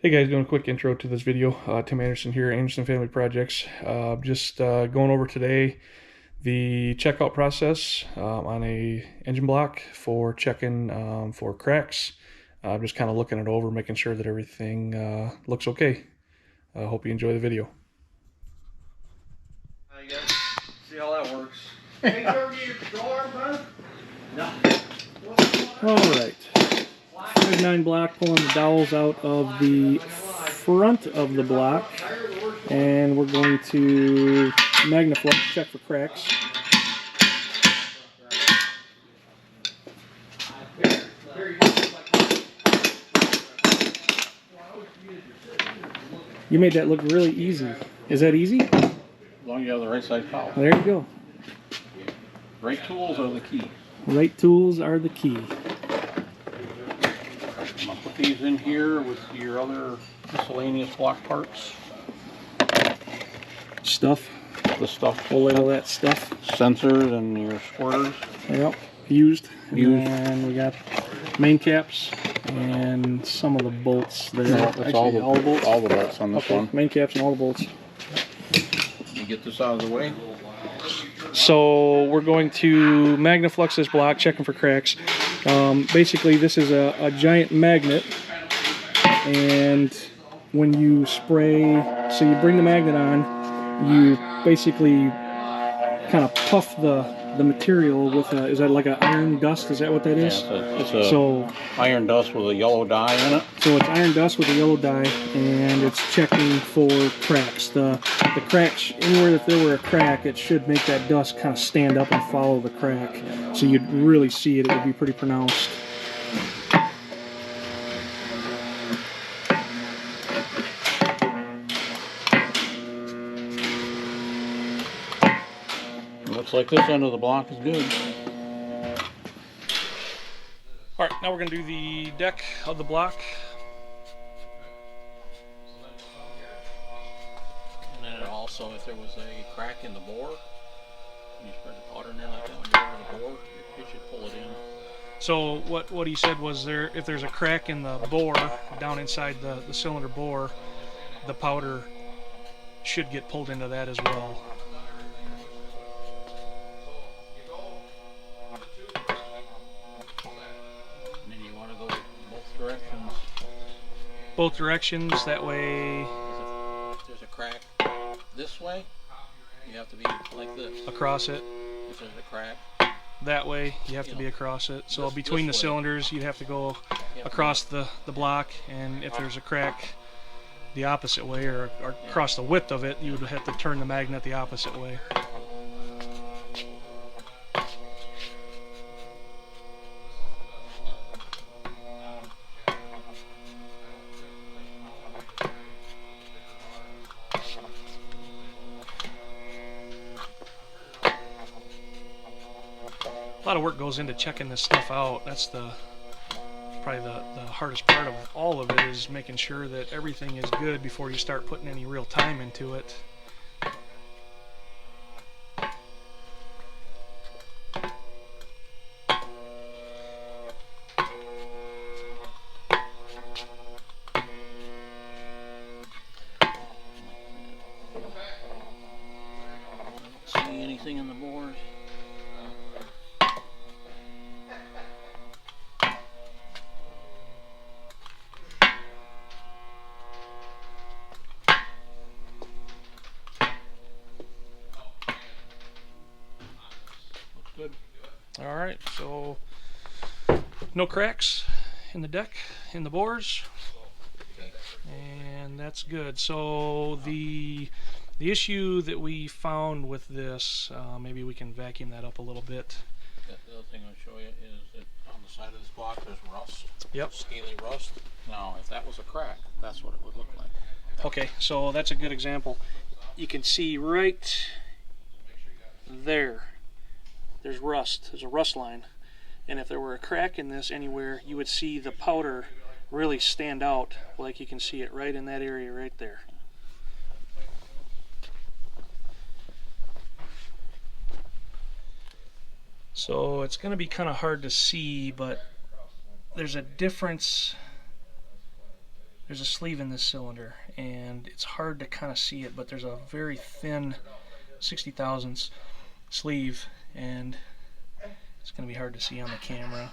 Hey guys, doing a quick intro to this video. Tim Anderson here, Anderson Family Projects. Just going over today the checkout process on a engine block for checking for cracks. Just kind of looking it over, making sure that everything looks okay. I hope you enjoy the video. You guys see how that works. Hey, you ever get your door, bud? No. Alright, 5-9 block, pulling the dowels out of the front of the block, and we're going to Magnaflux check for cracks. You made that look really easy. Is that easy? As long as you have the right size towel. There you go. Right tools are the key. Right tools are the key. I'm going to put these in here with your other miscellaneous block parts. Stuff. The stuff. We'll label that stuff. Sensors and your squirters. Yep. Used. And we got main caps and some of the bolts there. No, it's actually, all the bolts. All the bolts on this one. Main caps and all the bolts. You get this out of the way. So we're going to Magnaflux this block, checking for cracks. Basically, this is a giant magnet, and when you spray, so you bring the magnet on, you basically kind of puff the material with a, is that like an iron dust? Is that what that is? Yeah, it's a iron dust with a yellow dye in it. So it's iron dust with a yellow dye, and it's checking for cracks. The cracks, anywhere that there were a crack, it should make that dust kind of stand up and follow the crack. So you'd really see it. It would be pretty pronounced. Looks like this end of the block is good. Alright, now we're going to do the deck of the block. And then also, if there was a crack in the bore, you spread the powder in there like that when you're over the bore, it should pull it in. So what he said was, if there's a crack in the bore, down inside the cylinder bore, the powder should get pulled into that as well. And then you want to go both directions. Both directions, that way. If there's a crack this way, you have to be like this. Across it. If there's a crack that way, you have to be across it. So between the way, cylinders, you'd have to go across the block, and if there's a crack the opposite way, or across the width of it, you would have to turn the magnet the opposite way. A lot of work goes into checking this stuff out. That's probably the hardest part of all of it, is making sure that everything is good before you start putting any real time into it. see anything in the bores. Good. All right, so no cracks in the deck, in the bores, and that's good. So the issue that we found with this, maybe we can vacuum that up a little bit. The other thing I'll show you is that on the side of this block there's rust. Yep. Scaly rust. Now, if that was a crack, that's what it would look like. Okay, so that's a good example. You can see right there, there's rust. There's a rust line. And if there were a crack in this anywhere, you would see the powder really stand out, like you can see it right in that area right there. So it's going to be kind of hard to see, but there's a difference there's a sleeve in this cylinder, and it's hard to kind of see it, but there's a very thin 60 thousandths sleeve, and it's going to be hard to see on the camera.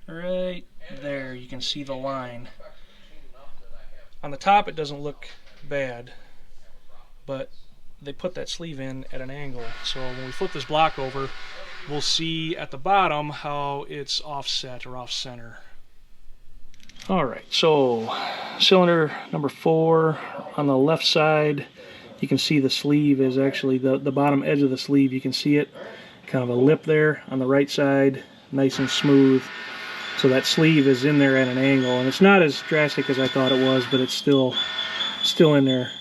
Right there, you can see the line. On the top, it doesn't look bad, but they put that sleeve in at an angle, so when we flip this block over, we'll see at the bottom how it's offset or off center. Alright, so cylinder number 4 on the left side, you can see the sleeve is actually the bottom edge of the sleeve. You can see it, kind of a lip there on the right side, nice and smooth. So that sleeve is in there at an angle, and it's not as drastic as I thought it was, but it's still in there.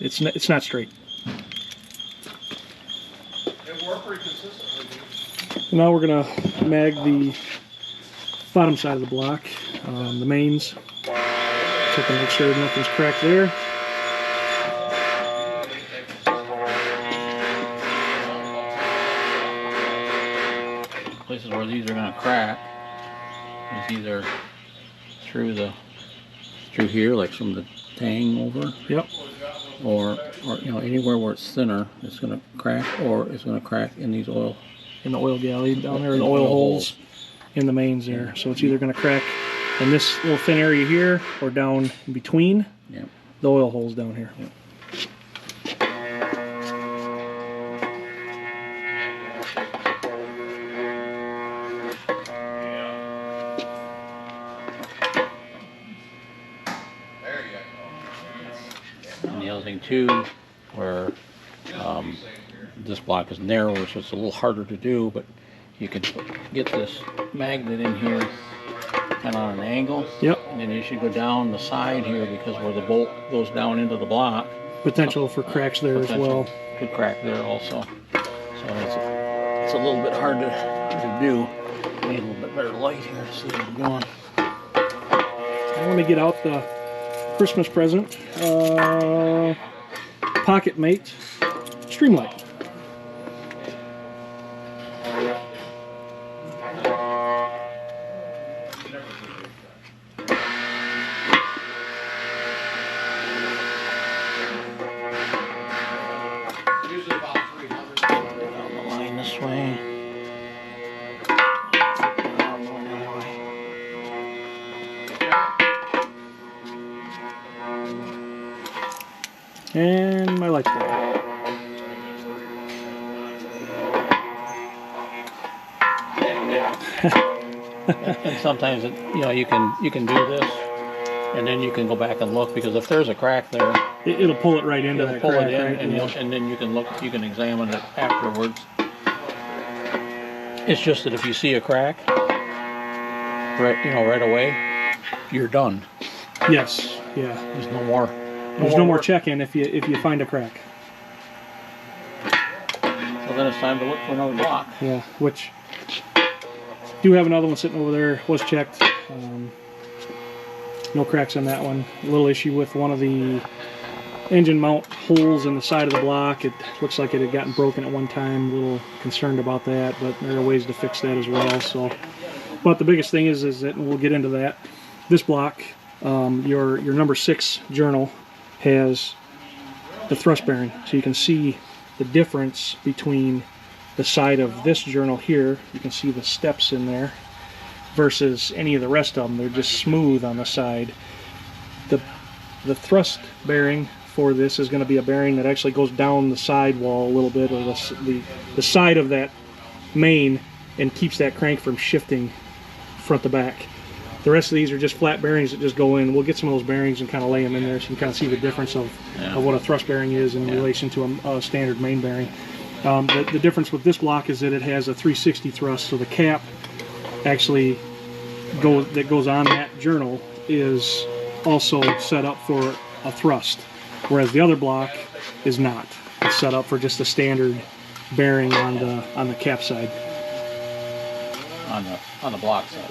It's not straight. It worked pretty consistently. Now we're gonna mag the bottom side of the block, the mains. Check to make sure nothing's cracked there. Places where these are going to crack is either through here, like from the tang over. Yep. Or you know, anywhere where it's thinner, it's going to crack, or it's going to crack in these oil. In the oil galley down there, the oil holes in the mains there. So it's either going to crack in this little thin area here, or down in between the oil holes down here. Yep. And the other thing too, where this block is narrower, so it's a little harder to do, but you can get this magnet in here kind of on an angle. Yep. And then you should go down the side here, because where the bolt goes down into the block. Potential for cracks there as well. Could crack there also. So it's a little bit hard to do. Need a little bit better light here to see where we're going. I want to get out the Christmas present, Pocket Mate Streamlight. Usually about 300. Down the line this way. Down the other way. And my light's going. And sometimes you know, you can do this, and then you can go back and look, because if there's a crack there, It'll pull it right into that pull crack, it in, right? and, and then you can examine it afterwards. It's just that if you see a crack, right away, you're done. Yes, yeah. There's no more. There's no more check-in if you find a crack. So then it's time to look for another block. Yeah, which do have another one sitting over there. Was checked. No cracks on that one. A little issue with one of the engine mount holes in the side of the block. It looks like it had gotten broken at one time. A little concerned about that, but there are ways to fix that as well. So, but the biggest thing is that, and we'll get into that, this block, your number 6 journal has the thrust bearing, so you can see the difference between the side of this journal here. You can see the steps in there versus any of the rest of them. They're just smooth on the side. The thrust bearing for this is going to be a bearing that actually goes down the sidewall a little bit, or the side of that main, and keeps that crank from shifting front to back. The rest of these are just flat bearings that just go in. We'll get some of those bearings and kind of lay them in there, so you can kind of see the difference of what a thrust bearing is in relation to a standard main bearing. The difference with this block is that it has a 360 thrust, so the cap actually that goes on that journal is also set up for a thrust, whereas the other block is not. It's set up for just a standard bearing on the cap side. On the block side.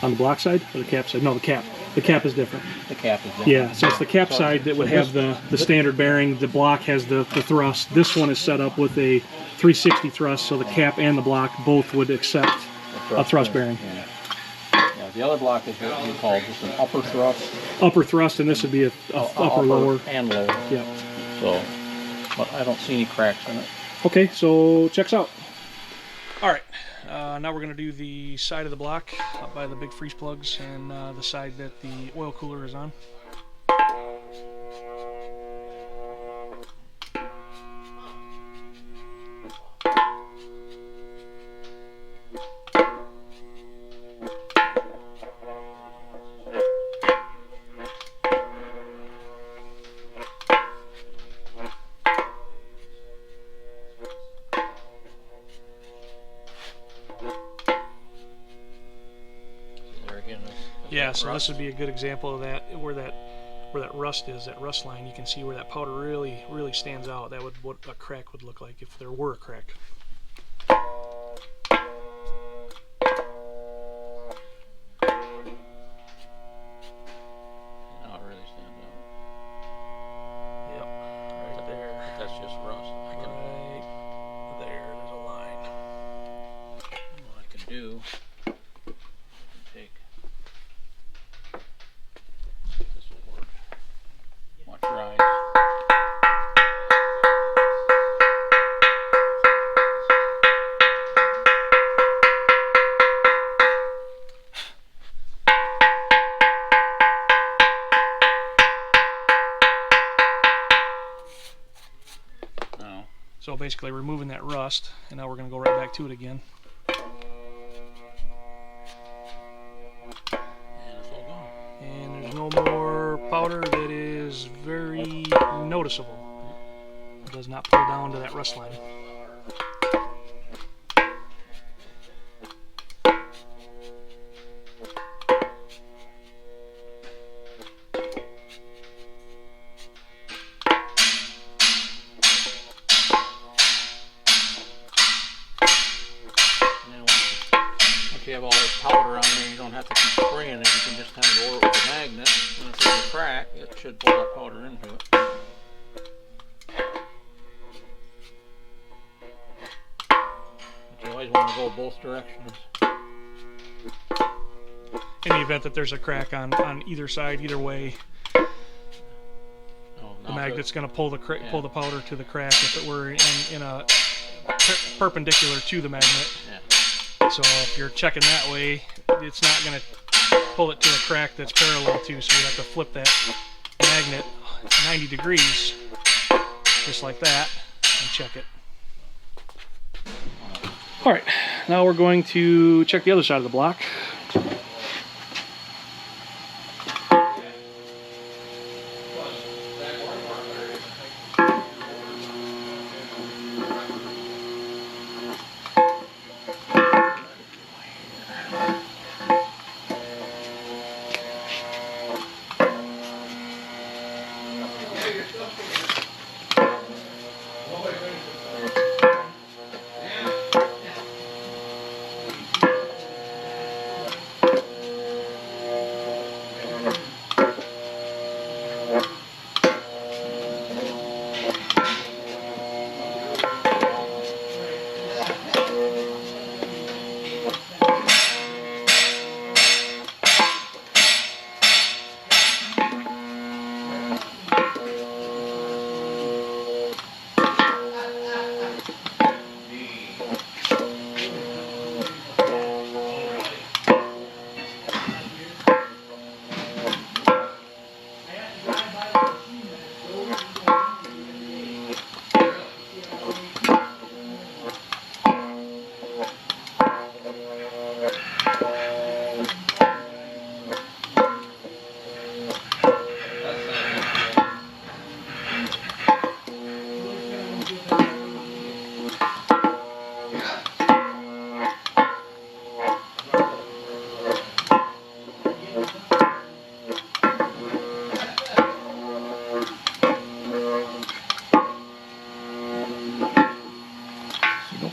On the block side or the cap side? No, the cap. The cap is different. The cap is different. Yeah, so it's the cap side that would have the standard bearing. The block has the thrust. This one is set up with a 360 thrust, so the cap and the block both would accept a thrust bearing. Yeah. The other block is what you call just an upper thrust. Upper thrust, and this would be a upper lower. And lower. Yeah. So, but I don't see any cracks in it. Okay, so checks out. All right, now we're going to do the side of the block up by the big freeze plugs and the side that the oil cooler is on. Yeah, so this would be a good example of that, where that rust is, that rust line. You can see where that powder really stands out. That would what a crack would look like if there were a crack. Now it really stands out. Yep, right there. That's just rust. Right there, there's a line. What I can do, take this will work. Watch your eyes. Now, So basically removing that rust, and now we're going to go right back to it again. and it's all gone. And there's no more powder that is very noticeable. It does not pull down to that rust line. And then once you have all this powder on there, you don't have to keep spraying it. You can just kind of go over it with a magnet. When it's in a crack, it should pull that powder into it. But you always want to go both directions. In the event that there's a crack on either side, either way, Oh, the now magnet's going to pull the pull the powder to the crack if it were in a perpendicular to the magnet. Yeah. So if you're checking that way, it's not going to pull it to a crack that's parallel to, so you have to flip that magnet 90 degrees, just like that, and check it. All right, now we're going to check the other side of the block.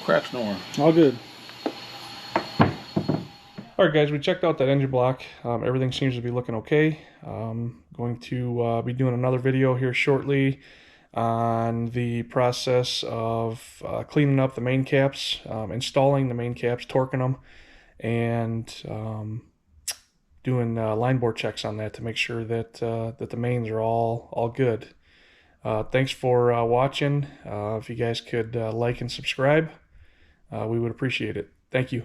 cracks nowhere. All good. All right, guys, we checked out that engine block. Everything seems to be looking okay. Going to be doing another video here shortly on the process of cleaning up the main caps, installing the main caps, torquing them, and doing line bore checks on that to make sure that that the mains are all good. Thanks for watching. If you guys could like and subscribe, we would appreciate it. Thank you.